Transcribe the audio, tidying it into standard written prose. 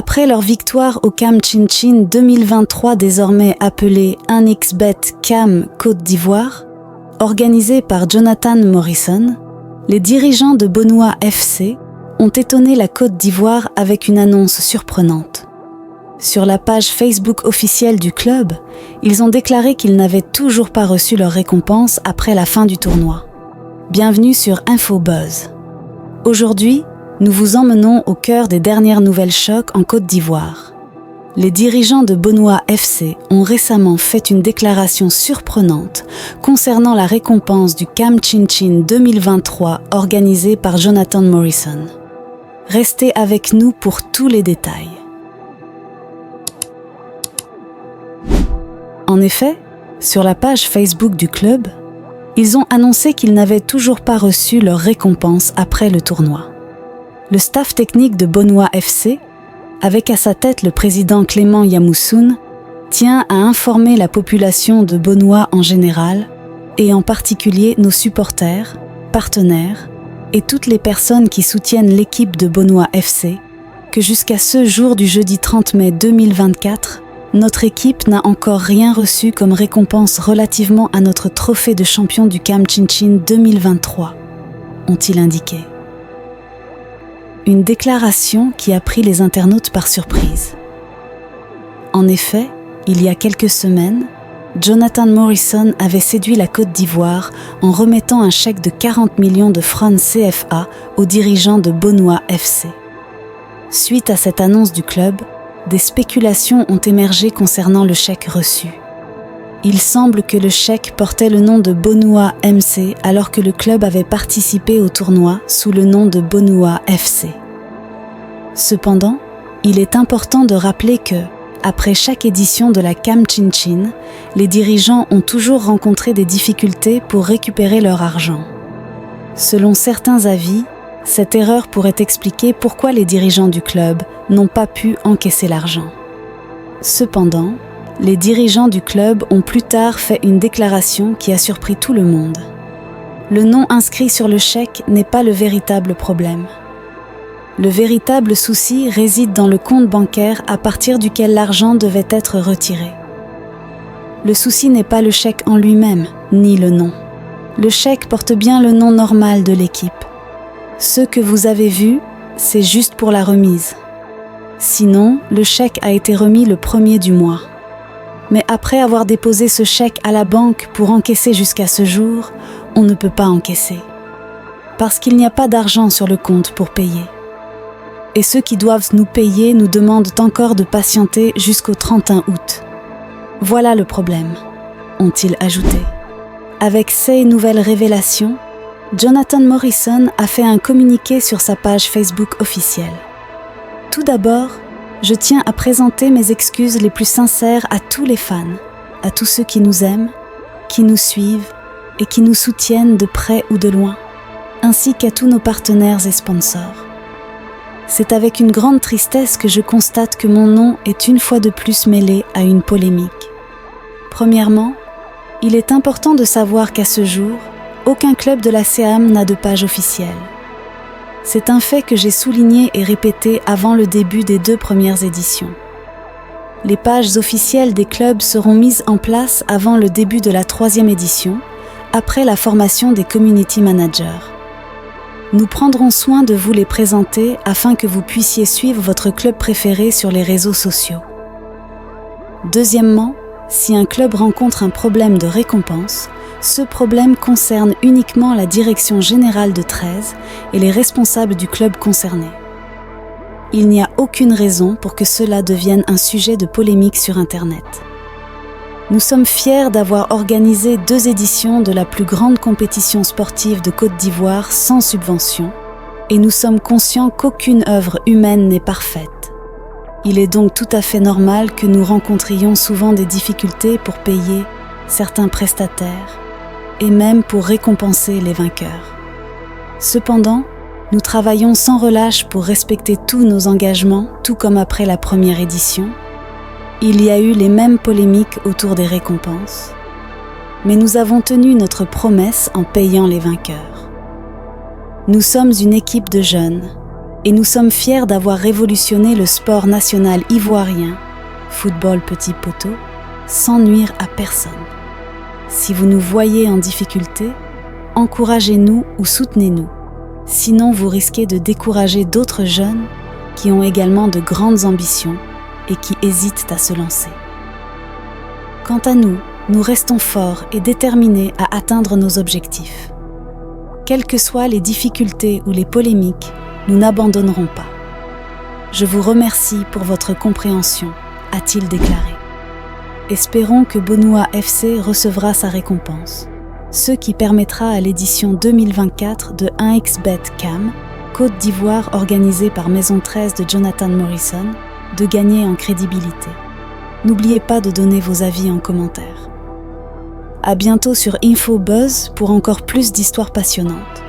Après leur victoire au CAM Chin-Chin 2023, désormais appelé 1xBet CAM Côte d'Ivoire, organisé par Jonathan Morrison, les dirigeants de Bonois FC ont étonné la Côte d'Ivoire avec une annonce surprenante. Sur la page Facebook officielle du club, ils ont déclaré qu'ils n'avaient toujours pas reçu leur récompense après la fin du tournoi. Bienvenue sur InfoBuzz. Aujourd'hui, nous vous emmenons au cœur des dernières nouvelles chocs en Côte d'Ivoire. Les dirigeants de Bonois FC ont récemment fait une déclaration surprenante concernant la récompense du CAM Chin-Chin 2023 organisée par Jonathan Morrison. Restez avec nous pour tous les détails. En effet, sur la page Facebook du club, ils ont annoncé qu'ils n'avaient toujours pas reçu leur récompense après le tournoi. Le staff technique de Bonois FC, avec à sa tête le président Clément Yamoussoune, tient à informer la population de Bonois en général, et en particulier nos supporters, partenaires et toutes les personnes qui soutiennent l'équipe de Bonois FC, que jusqu'à ce jour du jeudi 30 mai 2024, notre équipe n'a encore rien reçu comme récompense relativement à notre trophée de champion du CAM Chin-Chin 2023, ont-ils indiqué. Une déclaration qui a pris les internautes par surprise. En effet, il y a quelques semaines, Jonathan Morrison avait séduit la Côte d'Ivoire en remettant un chèque de 40 millions de francs CFA aux dirigeants de Bonois FC. Suite à cette annonce du club, des spéculations ont émergé concernant le chèque reçu. Il semble que le chèque portait le nom de Bonois MC alors que le club avait participé au tournoi sous le nom de Bonois FC. Cependant, il est important de rappeler que, après chaque édition de la CAM Chin-Chin, les dirigeants ont toujours rencontré des difficultés pour récupérer leur argent. Selon certains avis, cette erreur pourrait expliquer pourquoi les dirigeants du club n'ont pas pu encaisser l'argent. Cependant, les dirigeants du club ont plus tard fait une déclaration qui a surpris tout le monde. Le nom inscrit sur le chèque n'est pas le véritable problème. Le véritable souci réside dans le compte bancaire à partir duquel l'argent devait être retiré. Le souci n'est pas le chèque en lui-même, ni le nom. Le chèque porte bien le nom normal de l'équipe. Ce que vous avez vu, c'est juste pour la remise. Sinon, le chèque a été remis le 1er du mois. Mais après avoir déposé ce chèque à la banque pour encaisser jusqu'à ce jour, on ne peut pas encaisser. Parce qu'il n'y a pas d'argent sur le compte pour payer. Et ceux qui doivent nous payer nous demandent encore de patienter jusqu'au 31 août. Voilà le problème, ont-ils ajouté. Avec ces nouvelles révélations, Jonathan Morrison a fait un communiqué sur sa page Facebook officielle. Tout d'abord, je tiens à présenter mes excuses les plus sincères à tous les fans, à tous ceux qui nous aiment, qui nous suivent et qui nous soutiennent de près ou de loin, ainsi qu'à tous nos partenaires et sponsors. C'est avec une grande tristesse que je constate que mon nom est une fois de plus mêlé à une polémique. Premièrement, il est important de savoir qu'à ce jour, aucun club de la CAM n'a de page officielle. C'est un fait que j'ai souligné et répété avant le début des 2 premières éditions. Les pages officielles des clubs seront mises en place avant le début de la 3e édition, après la formation des community managers. Nous prendrons soin de vous les présenter afin que vous puissiez suivre votre club préféré sur les réseaux sociaux. Deuxièmement, si un club rencontre un problème de récompense, ce problème concerne uniquement la direction générale de 13 et les responsables du club concerné. Il n'y a aucune raison pour que cela devienne un sujet de polémique sur Internet. Nous sommes fiers d'avoir organisé 2 éditions de la plus grande compétition sportive de Côte d'Ivoire sans subvention, et nous sommes conscients qu'aucune œuvre humaine n'est parfaite. Il est donc tout à fait normal que nous rencontrions souvent des difficultés pour payer certains prestataires, et même pour récompenser les vainqueurs. Cependant, nous travaillons sans relâche pour respecter tous nos engagements, tout comme après la première édition. Il y a eu les mêmes polémiques autour des récompenses, mais nous avons tenu notre promesse en payant les vainqueurs. Nous sommes une équipe de jeunes, et nous sommes fiers d'avoir révolutionné le sport national ivoirien, football petit poteau, sans nuire à personne. Si vous nous voyez en difficulté, encouragez-nous ou soutenez-nous. Sinon, vous risquez de décourager d'autres jeunes qui ont également de grandes ambitions et qui hésitent à se lancer. Quant à nous, nous restons forts et déterminés à atteindre nos objectifs. Quelles que soient les difficultés ou les polémiques, nous n'abandonnerons pas. Je vous remercie pour votre compréhension, a-t-il déclaré. Espérons que Bonoua FC recevra sa récompense, ce qui permettra à l'édition 2024 de 1xBet Cam, Côte d'Ivoire organisée par Maison 13 de Jonathan Morrison, de gagner en crédibilité. N'oubliez pas de donner vos avis en commentaire. À bientôt sur InfoBuzz pour encore plus d'histoires passionnantes.